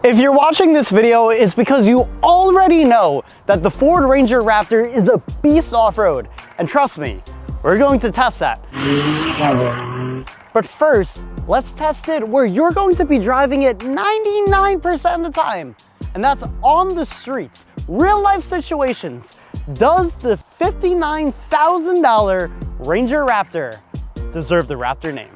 If you're watching this video, it's because you already know that the Ford Ranger Raptor is a beast off-road. And trust me, we're going to test that. But first, let's test it where you're going to be driving it 99% of the time. And that's on the streets, real life situations. Does the $59,000 Ranger Raptor deserve the Raptor name?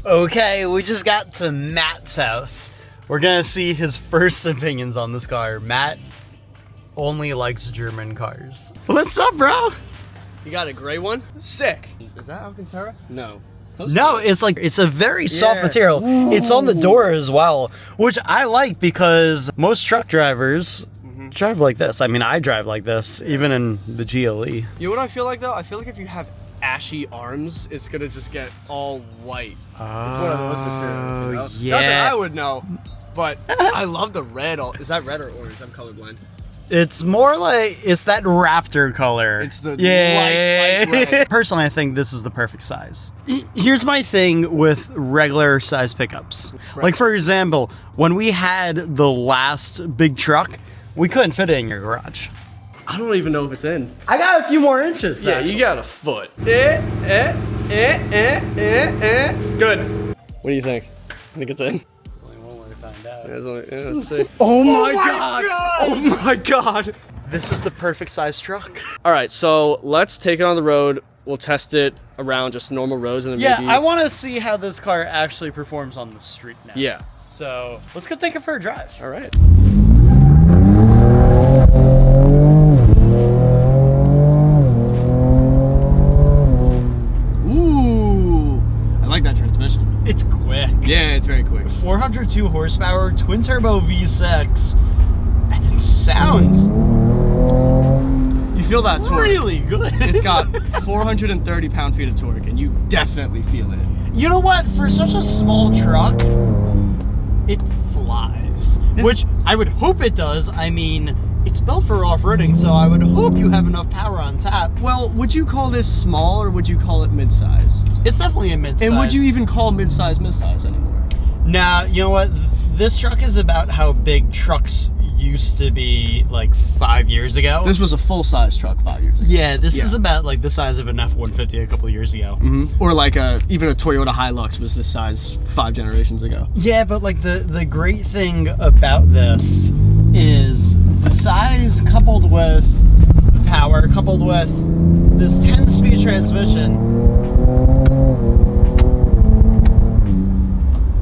Okay, we just got to Matt's house. We're gonna see his first opinions on this car. Matt only likes German cars. What's up, bro? You got a gray one? Sick. Is that Alcantara? No. No, it's like, it's a very soft material. Ooh. It's on the door as well, which I like because most truck drivers drive like this. I mean, I drive like this, even in the GLE. You know what I feel like though? I feel like if you have ashy arms, it's gonna just get all white. It's one of those materials, you know? Yeah. Not that I would know, but I love the red. Is that red or orange? I'm colorblind. It's more like, it's that Raptor color. It's the light red. Personally, I think this is the perfect size. Here's my thing with regular size pickups. Right. Like for example, when we had the last big truck, we couldn't fit it in your garage. I don't even know if it's in. I got a few more inches. Yeah, actually. You got a foot. Good. What do you think? I think it's in. Only one way to find out. Let's see. Oh my god! Oh my god! This is the perfect size truck. All right, so let's take it on the road. We'll test it around just normal roads and then maybe... I want to see how this car actually performs on the street now. Yeah. So let's go take it for a drive. All right. It's quick. Yeah, it's very quick. 402 horsepower, twin turbo V6, and it sounds. You feel that torque? Really good. It's got 430 pound-feet of torque, and you definitely feel it. You know what? For such a small truck, it flies. Which I would hope it does. I mean, it's built for off-roading, so I would hope you have enough power on tap. Well, would you call this small or would you call it mid-sized? It's definitely a mid-size. And would you even call mid-size anymore? Nah, you know what? This truck is about how big trucks used to be like 5 years ago. This was a full-size truck 5 years ago. Yeah, this is about like the size of an F-150 a couple of years ago. Or like even a Toyota Hilux was this size 5 generations ago. Yeah, but like the great thing about this is the size coupled with the power, coupled with this 10-speed transmission.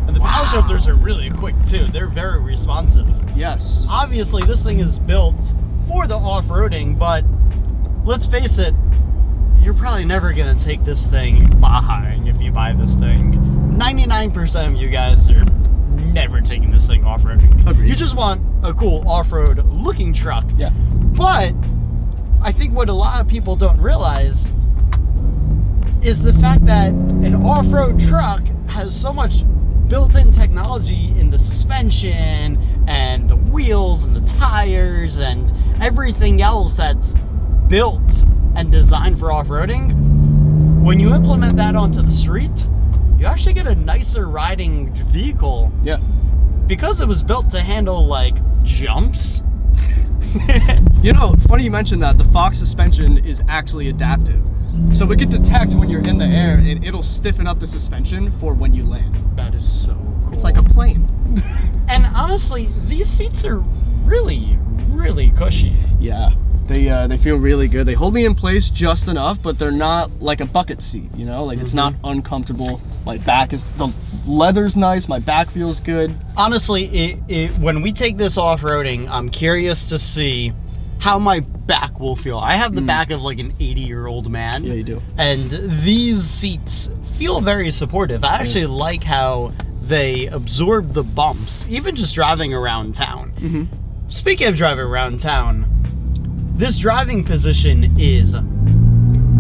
And the power shifters are really quick too. They're very responsive. Yes. Obviously, this thing is built for the off-roading, but let's face it, you're probably never gonna take this thing Baja-ing if you buy this thing. 99% of you guys are never taking this thing off-roading. Agreed. You just want a cool off-road looking truck. Yeah. But I think what a lot of people don't realize is the fact that an off-road truck has so much built-in technology in the suspension and the wheels and the tires and everything else that's built and designed for off-roading. When you implement that onto the street, you actually get a nicer riding vehicle. Yeah. Because it was built to handle like jumps. You know, funny you mentioned that. The Fox suspension is actually adaptive. So it can detect when you're in the air and it'll stiffen up the suspension for when you land. That is so cool. It's like a plane. And honestly, these seats are really, really cushy. Yeah. They feel really good. They hold me in place just enough, but they're not like a bucket seat, you know? Like it's not uncomfortable. My back is, the leather's nice, my back feels good. Honestly, when we take this off-roading, I'm curious to see how my back will feel. I have the back of like an 80-year-old man. Yeah, you do. And these seats feel very supportive. I actually like how they absorb the bumps, even just driving around town. Speaking of driving around town, this driving position is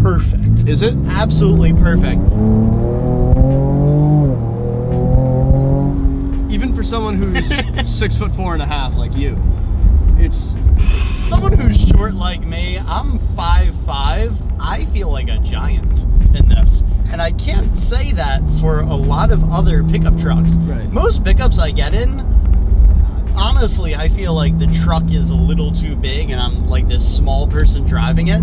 perfect. Is it? Absolutely perfect. Even for someone who's 6'4.5" like you. It's someone who's short like me. I'm 5'5". I feel like a giant in this. And I can't say that for a lot of other pickup trucks. Right. Most pickups I get in, honestly, I feel like the truck is a little too big and I'm like this small person driving it.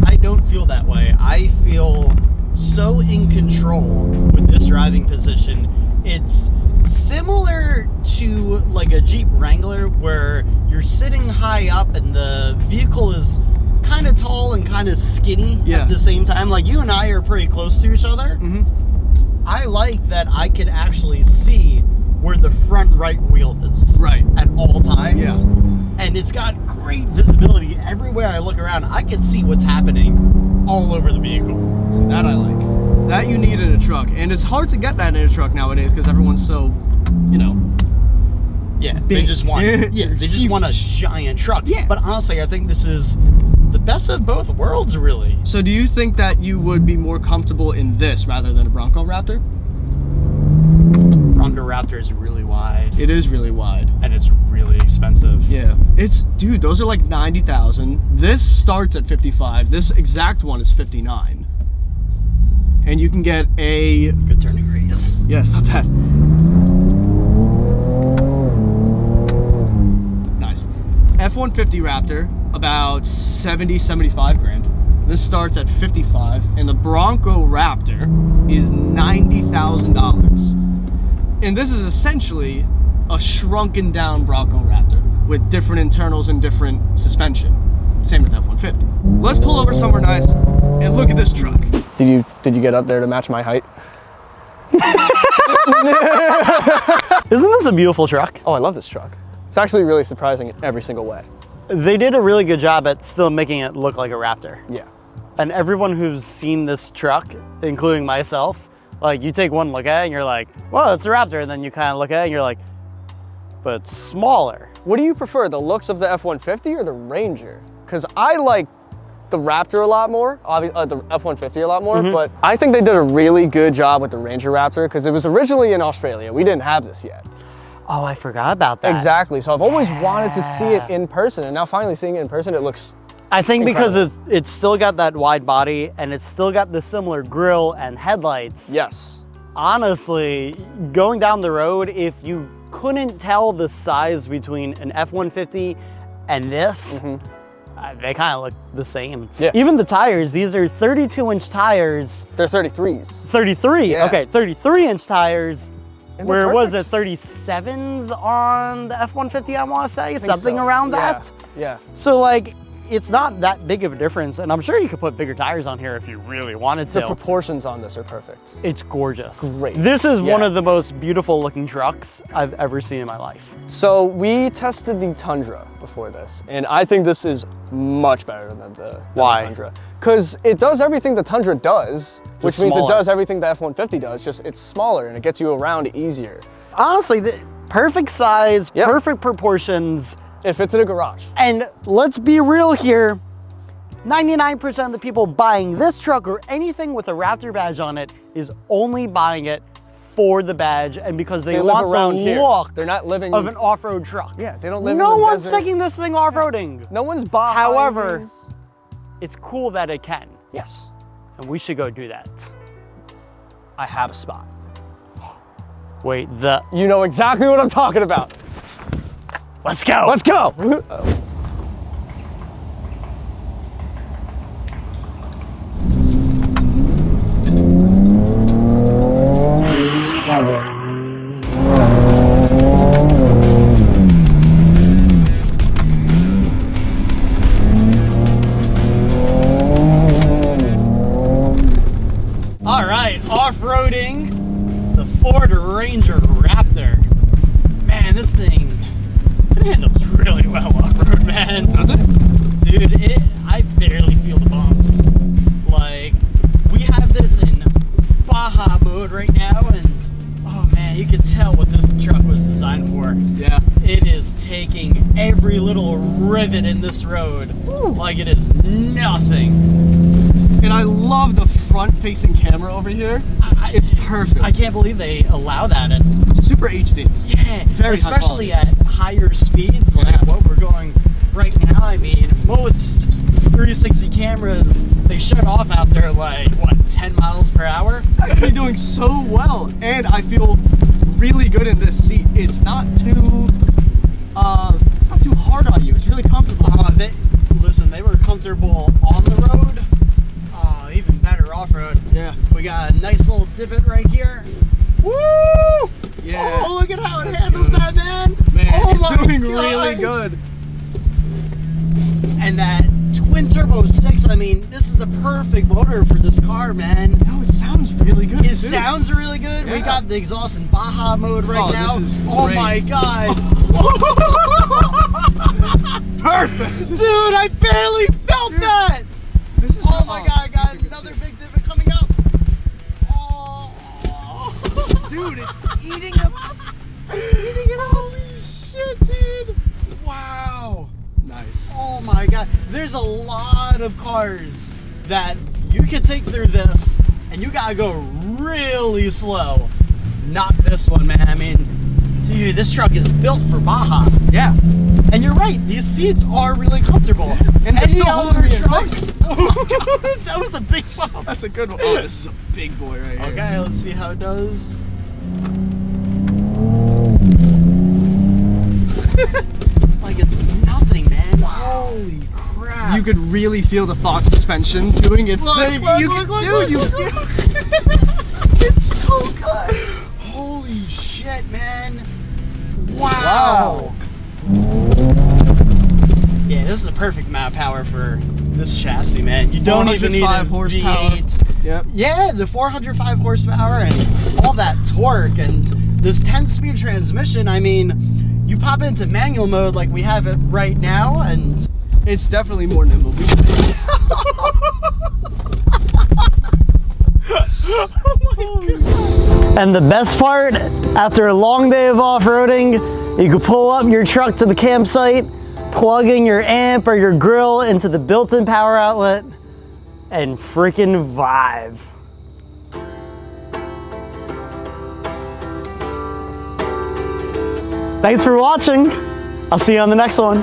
I don't feel that way. I feel so in control with this driving position. It's similar to like a Jeep Wrangler where you're sitting high up and the vehicle is kind of tall and kind of skinny at the same time. Like you and I are pretty close to each other. I like that I can actually see where the front right wheel is at all times. And it's got great visibility everywhere I look around. I can see what's happening all over the vehicle. So that I like. That you need in a truck. And it's hard to get that in a truck nowadays because everyone's so, you know. They just want they just want a giant truck. But honestly, I think this is the best of both worlds, really. So do you think that you would be more comfortable in this rather than a Bronco Raptor? Bronco Raptor is really wide. It is really wide. And it's really expensive. Yeah. It's, dude, those are like 90,000. This starts at 55. This exact one is 59. And you can get a good turning radius. Yeah, it's not bad. Nice. F-150 Raptor, about 70, 75 grand. This starts at 55, and the Bronco Raptor is $90,000. And this is essentially a shrunken down Bronco Raptor with different internals and different suspension. Same with F-150. Let's pull over somewhere nice and look at this truck. Did you get up there to match my height? Isn't this a beautiful truck? Oh, I love this truck. It's actually really surprising in every single way. They did a really good job at still making it look like a Raptor. Yeah. And everyone who's seen this truck, including myself, like you take one look at it and you're like, well, it's a Raptor. And then you kind of look at it and you're like, but it's smaller. What do you prefer, the looks of the F-150 or the Ranger? Because I like the Raptor a lot more, the F-150 a lot more, but I think they did a really good job with the Ranger Raptor because it was originally in Australia. We didn't have this yet. Oh, I forgot about that. Exactly, so I've always wanted to see it in person, and now finally seeing it in person, it looks I think incredible. Because it's still got that wide body and it's still got the similar grille and headlights. Yes. Honestly, going down the road, if you couldn't tell the size between an F-150 and this, they kind of look the same. Yeah. Even the tires, these are 32-inch tires. They're 33s. 33, Yeah. okay, 33-inch tires. And Where they're was it, perfect. 37s on the F-150, I want to say? Something so. around Yeah. that? Yeah. So like, it's not that big of a difference, and I'm sure you could put bigger tires on here if you really wanted to. The proportions on this are perfect. It's gorgeous. Great. This is one of the most beautiful looking trucks I've ever seen in my life. So we tested the Tundra before this, and I think this is much better than the Tundra. Because it does everything the Tundra does, which means it does everything the F-150 does, just it's smaller and it gets you around easier. Honestly, the perfect size, perfect proportions. It fits in a garage. And let's be real here, 99% of the people buying this truck or anything with a Raptor badge on it is only buying it for the badge and because they want the look They're not living of an off-road truck. Yeah, they don't live in No the one's desert. taking this thing off-roading. No one's buying However, these. it's cool that it can. Yes. And we should go do that. I have a spot. Wait, You know exactly what I'm talking about. let's go. Let's go. All right, off-roading the Ford Ranger Raptor. Man, this thing, it handles really well off-road, man. Does it? Dude, I barely feel the bumps. Like, we have this in Baja mode right now, and oh man, you can tell what this truck was designed for. Yeah. It is taking every little rivet in this road like it is nothing. And I love the front front-facing camera over here. It's perfect. I can't believe they allow that. And Super HD. yeah, Very high especially quality. at higher speeds, like Yeah. what we're going right now. I mean, most 360 cameras, they shut off out there like, what, 10 miles per hour? It's actually doing so well, and I feel really good in this seat. It's not too hard on you. It's really comfortable. Listen, they were comfortable on the road. Even better off-road. Yeah. We got a nice little divot right here. Woo! Yeah. Oh, look at how it That's handles good. that, man. Man, Oh it's my doing God. really good. And that twin turbo 6, I mean, this is the perfect motor for this car, man. No, it sounds really good. It too. sounds really good. We Yeah. got the exhaust in Baja mode right now. This is Oh great. my God. Perfect. Dude, I barely felt that. This is Oh my God, guys, this is a good another seat. big divot coming up. Oh. Dude, it's eating them up. Eating it. Holy shit, dude. Wow. Nice. Oh my God. There's a lot of cars that you can take through this and you gotta go really slow. Not this one, man. I mean, dude, this truck is built for Baja. Yeah. And you're right, these seats are really comfortable. And they're Any still other holding me in trucks? place. That was a big bump. That's a good one. Oh, this is a big boy right here. Okay, let's see how it does. Like it's nothing, man. Holy crap. You could really feel the Fox suspension doing its thing. It's so good. Holy shit, man. Wow. Yeah, this is the perfect amount of power for this chassis, man. You don't even need a 405 horsepower. V8. Yep. Yeah, the 405 horsepower and all that torque and this 10-speed transmission. I mean, you pop into manual mode like we have it right now, and It's definitely more nimble. And the best part, after a long day of off-roading, you can pull up your truck to the campsite, plug in your amp or your grill into the built-in power outlet, and freaking vibe. Thanks for watching. I'll see you on the next one.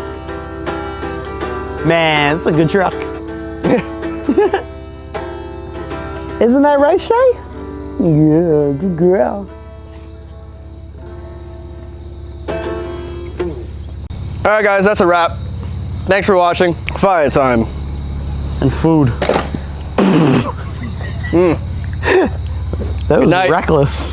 Man, it's a good truck. Isn't that right, Shay? Yeah, good girl. All right, guys, that's a wrap. Thanks for watching. Fire time. And food. That was night. reckless.